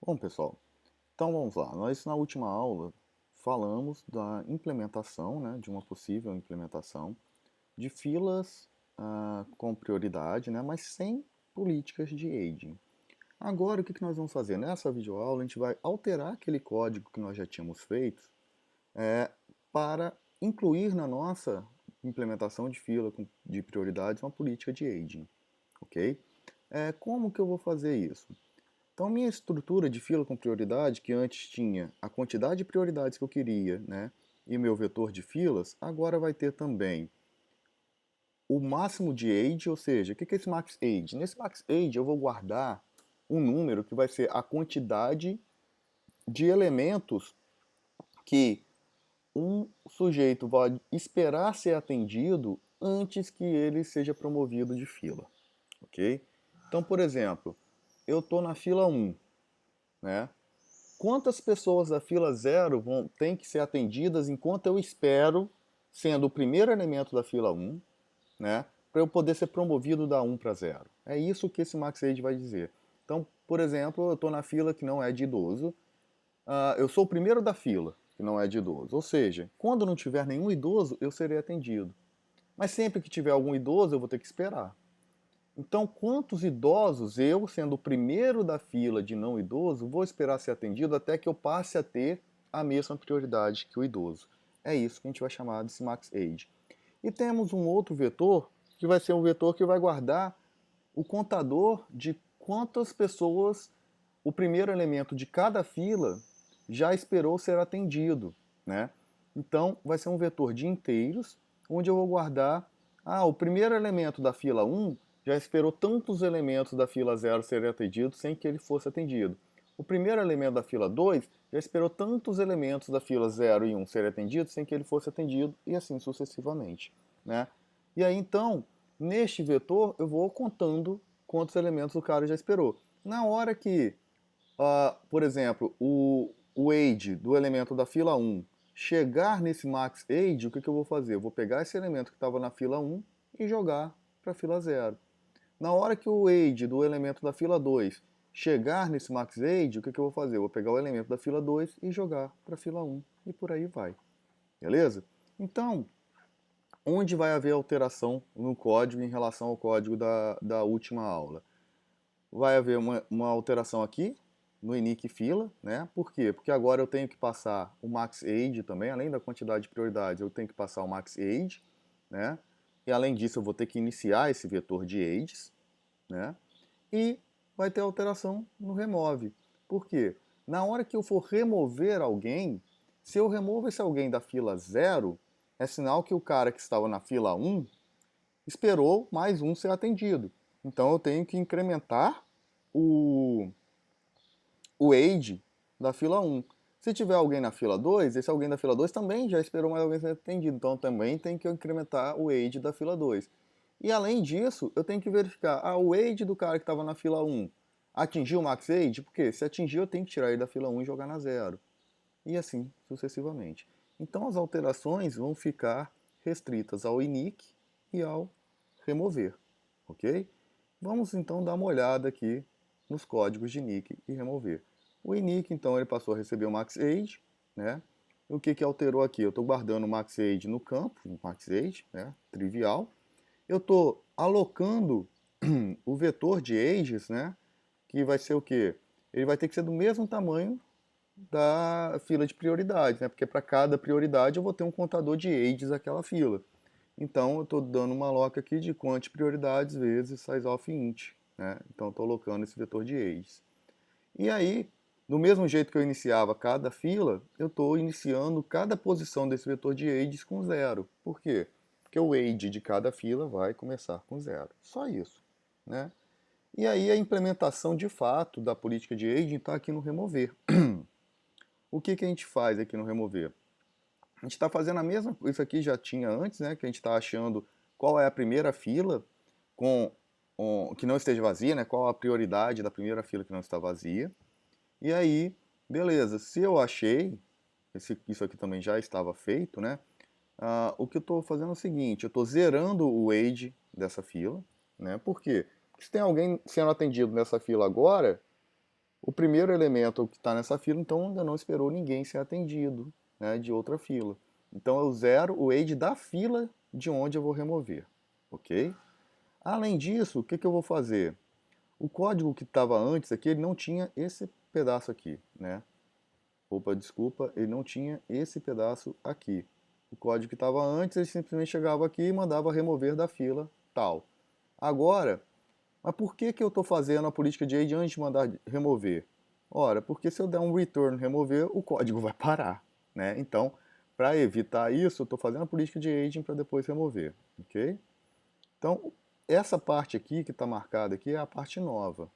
Bom, pessoal, então vamos lá. Nós, na última aula, falamos da implementação, né, de uma possível implementação de filas com prioridade, né, mas sem políticas de aging. Agora, o que nós vamos fazer? Nessa videoaula, a gente vai alterar aquele código que nós já tínhamos feito para incluir na nossa implementação de fila de prioridades uma política de aging, ok? Como que eu vou fazer isso? Então, minha estrutura de fila com prioridade, que antes tinha a quantidade de prioridades que eu queria, né, e meu vetor de filas, agora vai ter também o máximo de age, ou seja, o que é esse max age? Nesse max age eu vou guardar um número que vai ser a quantidade de elementos que um sujeito vai esperar ser atendido antes que ele seja promovido de fila, ok? Então, por exemplo, eu estou na fila 1, né? Quantas pessoas da fila 0 têm que ser atendidas enquanto eu espero, sendo o primeiro elemento da fila 1, né, para eu poder ser promovido da 1 para 0? É isso que esse max age vai dizer. Então, por exemplo, eu estou na fila que não é de idoso, eu sou o primeiro da fila que não é de idoso, ou seja, quando não tiver nenhum idoso, eu serei atendido. Mas sempre que tiver algum idoso, eu vou ter que esperar. Então, quantos idosos eu, sendo o primeiro da fila de não idoso, vou esperar ser atendido até que eu passe a ter a mesma prioridade que o idoso? É isso que a gente vai chamar de max age. E temos um outro vetor, que vai ser um vetor que vai guardar o contador de quantas pessoas o primeiro elemento de cada fila já esperou ser atendido, né? Então, vai ser um vetor de inteiros, onde eu vou guardar, o primeiro elemento da fila 1 já esperou tantos elementos da fila 0 serem atendidos sem que ele fosse atendido. O primeiro elemento da fila 2 já esperou tantos elementos da fila 0 e 1 serem atendidos sem que ele fosse atendido, e assim sucessivamente, né? E aí, então, neste vetor, eu vou contando quantos elementos o cara já esperou. Na hora que, por exemplo, o age do elemento da fila 1 chegar nesse max age, o que eu vou fazer? Eu vou pegar esse elemento que estava na fila 1 e jogar para a fila 0. Na hora que o age do elemento da fila 2 chegar nesse max age, o que eu vou fazer? Eu vou pegar o elemento da fila 2 e jogar para a fila 1 e por aí vai. Beleza? Então, onde vai haver alteração no código em relação ao código da última aula? Vai haver uma alteração aqui no init fila, né? Por quê? Porque agora eu tenho que passar o max age também, além da quantidade de prioridades, eu tenho que passar o max age, né? E além disso eu vou ter que iniciar esse vetor de ages, né? E vai ter alteração no remove. Por quê? Na hora que eu for remover alguém, se eu removo esse alguém da fila 0, é sinal que o cara que estava na fila 1 esperou mais um ser atendido. Então eu tenho que incrementar o, o age da fila 1. Se tiver alguém na fila 2, esse alguém da fila 2 também já esperou mais alguém ser atendido. Então também tem que incrementar o age da fila 2. E além disso, eu tenho que verificar, o age do cara que estava na fila 1 atingiu o max age? Porque se atingiu, eu tenho que tirar ele da fila 1 e jogar na 0. E assim sucessivamente. Então as alterações vão ficar restritas ao init e ao remover, ok? Vamos então dar uma olhada aqui nos códigos de init e remover. O init, então, ele passou a receber o max age, né? O que alterou aqui? Eu estou guardando o max age no campo, no max age, né? Trivial. Eu estou alocando o vetor de ages, né? Que vai ser o quê? Ele vai ter que ser do mesmo tamanho da fila de prioridades, né? Porque para cada prioridade eu vou ter um contador de ages daquela fila. Então eu estou dando uma loca aqui de quanti prioridades vezes size of int, né? Então estou alocando esse vetor de ages. E aí, do mesmo jeito que eu iniciava cada fila, eu estou iniciando cada posição desse vetor de ages com 0. Por quê? Porque o age de cada fila vai começar com 0. Só isso, né? E aí a implementação de fato da política de aging está aqui no remover. O que a gente faz aqui no remover? A gente está fazendo a mesma, isso aqui já tinha antes, né? Que a gente está achando qual é a primeira fila que não esteja vazia, né? Qual a prioridade da primeira fila que não está vazia. E aí, beleza, se eu achei, isso aqui também já estava feito, né? O que eu estou fazendo é o seguinte, eu estou zerando o age dessa fila, né? Por quê? Porque se tem alguém sendo atendido nessa fila agora, O primeiro elemento que está nessa fila, então ainda não esperou ninguém ser atendido, né, de outra fila. Então eu zero o age da fila de onde eu vou remover, ok? Além disso, o que, que eu vou fazer? O código que estava antes aqui, ele não tinha esse pedaço aqui, né? Opa, desculpa, ele não tinha esse pedaço aqui. O código que estava antes, ele simplesmente chegava aqui e mandava remover da fila tal. Agora, mas por que, que eu estou fazendo a política de age antes de mandar remover? Ora, porque se eu der um return remover, o código vai parar, né? Então, para evitar isso, eu estou fazendo a política de aging para depois remover, ok? Então, essa parte aqui que está marcada aqui é a parte nova,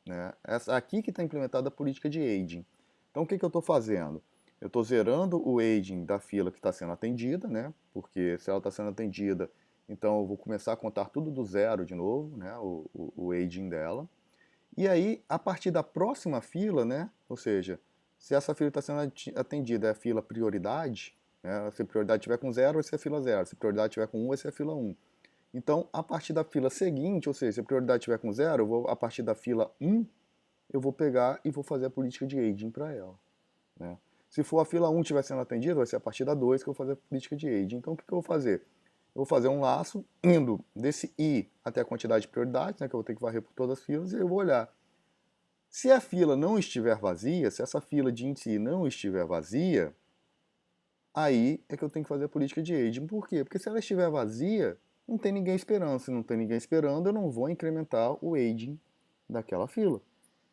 né? Essa aqui que está implementada a política de aging. Então, o que, que eu estou fazendo? Eu estou zerando o aging da fila que está sendo atendida, né? Porque se ela está sendo atendida, então eu vou começar a contar tudo do zero de novo, né? O aging dela. E aí, a partir da próxima fila, né? Ou seja, se essa fila está sendo atendida é a fila prioridade, né? Se a prioridade tiver com zero, vai ser a fila zero. Se a prioridade tiver com um, vai ser a fila 1. Então, a partir da fila seguinte, ou seja, se a prioridade tiver com zero, a partir da fila 1, eu vou pegar e vou fazer a política de aging para ela, né? Se for a fila 1 estiver sendo atendida, vai ser a partir da 2 que eu vou fazer a política de aging. Então, o que, que eu vou fazer? Eu vou fazer um laço indo desse I até a quantidade de prioridades, né, que eu vou ter que varrer por todas as filas, e eu vou olhar. Se a fila não estiver vazia, se essa fila de índice I não estiver vazia, aí é que eu tenho que fazer a política de aging. Por quê? Porque se ela estiver vazia, não tem ninguém esperando. Se não tem ninguém esperando, eu não vou incrementar o aging daquela fila.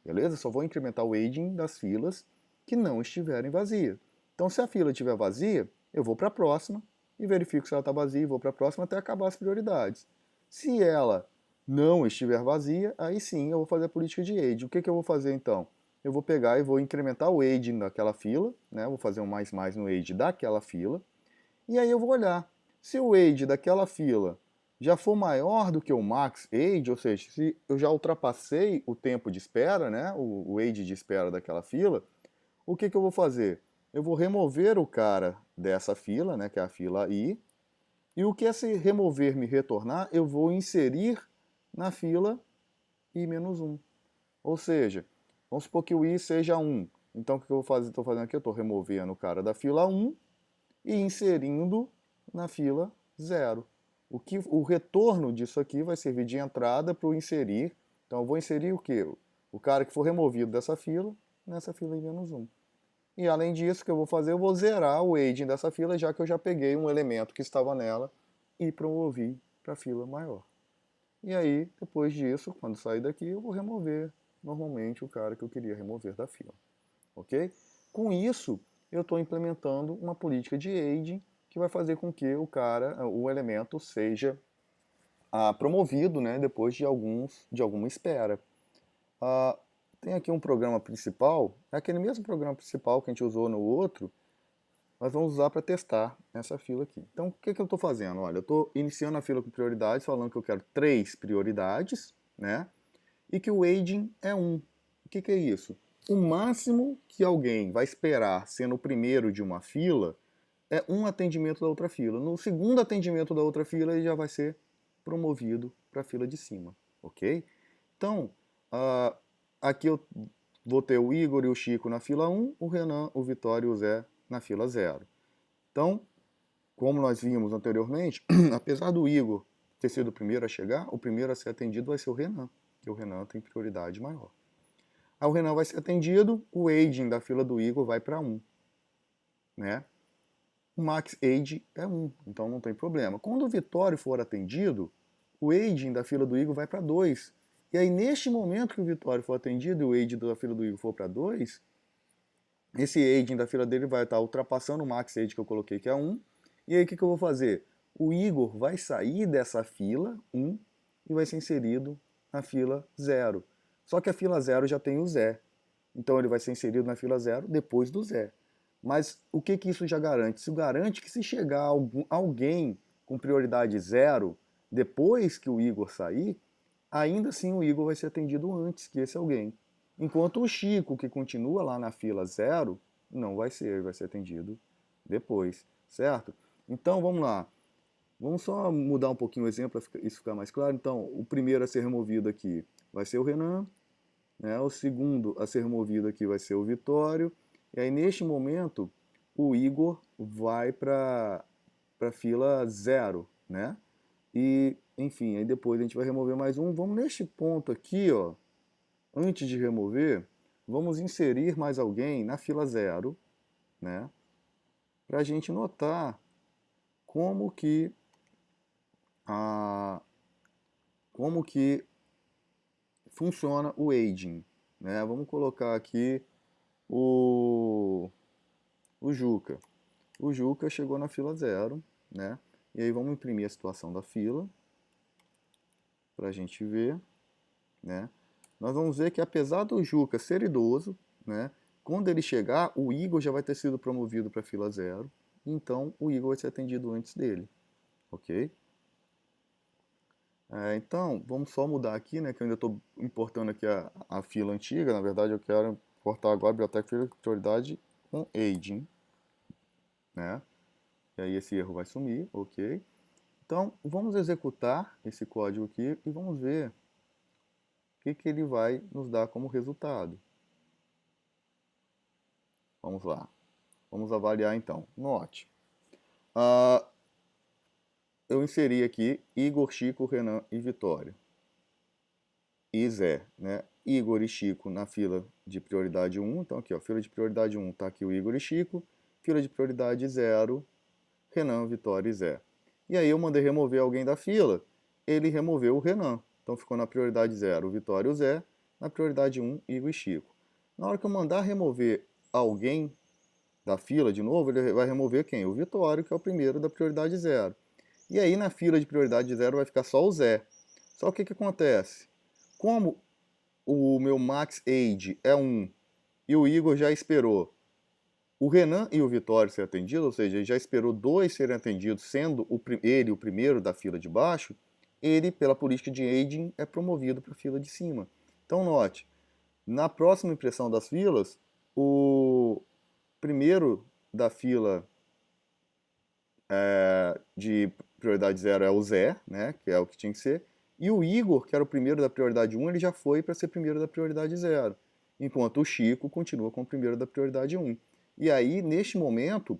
Beleza? Só vou incrementar o aging das filas que não estiverem vazias. Então, se a fila estiver vazia, eu vou para a próxima e verifico se ela está vazia e vou para a próxima até acabar as prioridades. Se ela não estiver vazia, aí sim eu vou fazer a política de aging. O que, que eu vou fazer então? Eu vou pegar e vou incrementar o aging daquela fila, né? Vou fazer um mais no age daquela fila, e aí eu vou olhar. Se o age daquela fila já for maior do que o max age, ou seja, se eu já ultrapassei o tempo de espera, né, o age de espera daquela fila, o que, que eu vou fazer? Eu vou remover o cara dessa fila, né, que é a fila I, e o que esse remover me retornar, eu vou inserir na fila I-1. Ou seja, vamos supor que o I seja 1. Então o que eu vou fazer? Estou fazendo aqui, eu estou removendo o cara da fila 1 e inserindo na fila 0. O retorno disso aqui vai servir de entrada para o inserir. Então eu vou inserir o quê? O cara que for removido dessa fila, nessa fila I-1. E além disso, o que eu vou fazer? Eu vou zerar o aging dessa fila, já que eu já peguei um elemento que estava nela e promovi para a fila maior. E aí, depois disso, quando sair daqui, eu vou remover normalmente o cara que eu queria remover da fila. Ok? Com isso, eu estou implementando uma política de aging que vai fazer com que o elemento seja promovido, né, depois de alguma espera. Ah, tem aqui um programa principal, é aquele mesmo programa principal que a gente usou no outro, nós vamos usar para testar essa fila aqui. Então, o que, que eu estou fazendo? Olha, eu estou iniciando a fila com prioridades, falando que eu quero 3 prioridades, né? E que o aging é 1. O que, que é isso? O máximo que alguém vai esperar sendo o primeiro de uma fila é um atendimento da outra fila. No segundo atendimento da outra fila, ele já vai ser promovido para a fila de cima, ok? Então, aqui eu vou ter o Igor e o Chico na fila 1, o Renan, o Vitório e o Zé na fila 0. Então, como nós vimos anteriormente, apesar do Igor ter sido o primeiro a chegar, o primeiro a ser atendido vai ser o Renan, que o Renan tem prioridade maior. Aí o Renan vai ser atendido, o aging da fila do Igor vai para 1, né? O max age é 1, então não tem problema. Quando o Vitório for atendido, o aging da fila do Igor vai para 2. E aí, neste momento que o Vitório for atendido e o aging da fila do Igor for para 2, esse aging da fila dele vai estar ultrapassando o max age que eu coloquei, que é 1. E aí, o que, que eu vou fazer? O Igor vai sair dessa fila 1 e vai ser inserido na fila 0. Só que a fila 0 já tem o Zé. Então, ele vai ser inserido na fila 0 depois do Zé. Mas o que, que isso já garante? Isso garante que se chegar alguém com prioridade 0 depois que o Igor sair, ainda assim o Igor vai ser atendido antes que esse alguém. Enquanto o Chico, que continua lá na fila 0, não vai ser, vai ser atendido depois, certo? Então vamos lá. Vamos só mudar um pouquinho o exemplo para isso ficar mais claro. Então, o primeiro a ser removido aqui vai ser o Renan, né? O segundo a ser removido aqui vai ser o Vitório. E aí, neste momento, o Igor vai para a fila 0, né? E, enfim, aí depois a gente vai remover mais um. Vamos neste ponto aqui, ó, antes de remover, vamos inserir mais alguém na fila 0, né? Para a gente notar como que a como que funciona o aging, né? Vamos colocar aqui o, o Juca. O Juca chegou na fila 0, né? E aí vamos imprimir a situação da fila para a gente ver, né? Nós vamos ver que apesar do Juca ser idoso, né? Quando ele chegar, o Igor já vai ter sido promovido para a fila 0, então o Igor vai ser atendido antes dele, ok? Então, vamos só mudar aqui, né, que eu ainda estou importando aqui a fila antiga. Na verdade, eu quero importar agora a biblioteca fila de prioridade com aging, né? E aí esse erro vai sumir, ok? Então, vamos executar esse código aqui e vamos ver o que ele vai nos dar como resultado. Vamos lá. Vamos avaliar então. Note. Eu inseri aqui Igor, Chico, Renan e Vitória. E Zé, né? Igor e Chico na fila de prioridade 1. Então aqui, ó, fila de prioridade 1 está aqui o Igor e Chico. Fila de prioridade 0, Renan, Vitória e Zé. E aí eu mandei remover alguém da fila, ele removeu o Renan. Então ficou na prioridade 0 o Vitória e o Zé, na prioridade 1, Igor e Chico. Na hora que eu mandar remover alguém da fila de novo, ele vai remover quem? O Vitório, que é o primeiro da prioridade 0. E aí na fila de prioridade 0 vai ficar só o Zé. Só que o que acontece? Como o meu max age é 1 e o Igor já esperou o Renan e o Vitório ser atendidos, ou seja, ele já esperou 2 serem atendidos, sendo ele o primeiro da fila de baixo, ele, pela política de aging, é promovido para a fila de cima. Então note, na próxima impressão das filas, o primeiro da fila de prioridade 0 é o Zé, né, que é o que tinha que ser, e o Igor, que era o primeiro da prioridade 1, ele já foi para ser primeiro da prioridade 0, enquanto o Chico continua com o primeiro da prioridade 1. E aí, neste momento,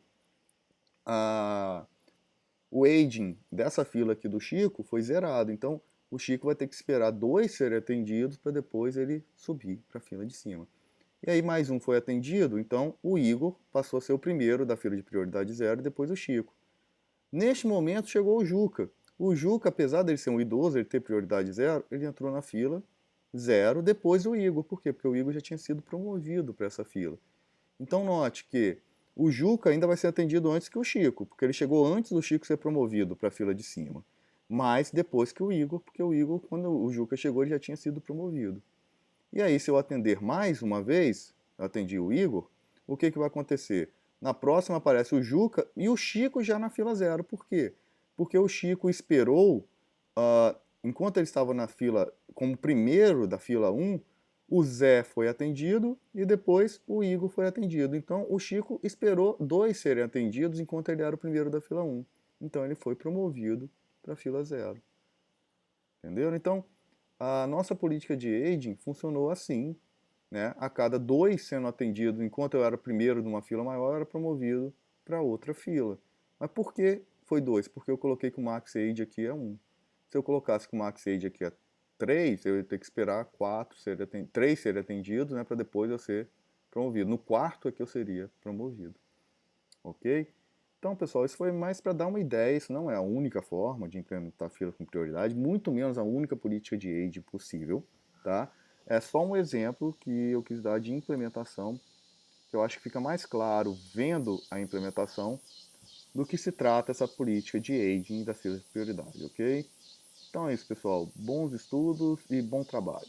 o aging dessa fila aqui do Chico foi zerado, então o Chico vai ter que esperar 2 serem atendidos para depois ele subir para a fila de cima. E aí mais um foi atendido, então o Igor passou a ser o primeiro da fila de prioridade 0 e depois o Chico. Neste momento chegou o Juca. O Juca, apesar dele ser um idoso, ele ter prioridade 0, ele entrou na fila 0 depois o Igor. Por quê? Porque o Igor já tinha sido promovido para essa fila. Então note que o Juca ainda vai ser atendido antes que o Chico, porque ele chegou antes do Chico ser promovido para a fila de cima. Mas depois que o Igor, porque o Igor, quando o Juca chegou, ele já tinha sido promovido. E aí, se eu atender mais uma vez, eu atendi o Igor, o que vai acontecer? Na próxima aparece o Juca e o Chico já na fila 0. Por quê? Porque o Chico esperou, enquanto ele estava na fila como primeiro da fila 1, o Zé foi atendido e depois o Igor foi atendido. Então o Chico esperou 2 serem atendidos enquanto ele era o primeiro da fila 1. Então ele foi promovido para a fila 0. Entenderam? Então a nossa política de aging funcionou assim, né? A cada 2 sendo atendidos enquanto eu era o primeiro de uma fila maior, eu era promovido para outra fila. Mas por que foi 2? Porque eu coloquei que o max age aqui é 1. Se eu colocasse que o max age aqui é 3, eu ia ter que esperar 3 serem atendidos, né, para depois eu ser promovido. No quarto é que eu seria promovido. Ok? Então, pessoal, isso foi mais para dar uma ideia. Isso não é a única forma de implementar fila com prioridade, muito menos a única política de age possível. Tá? É só um exemplo que eu quis dar de implementação, que eu acho que fica mais claro vendo a implementação do que se trata essa política de aging da fila de prioridade, ok? Então é isso, pessoal. Bons estudos e bom trabalho.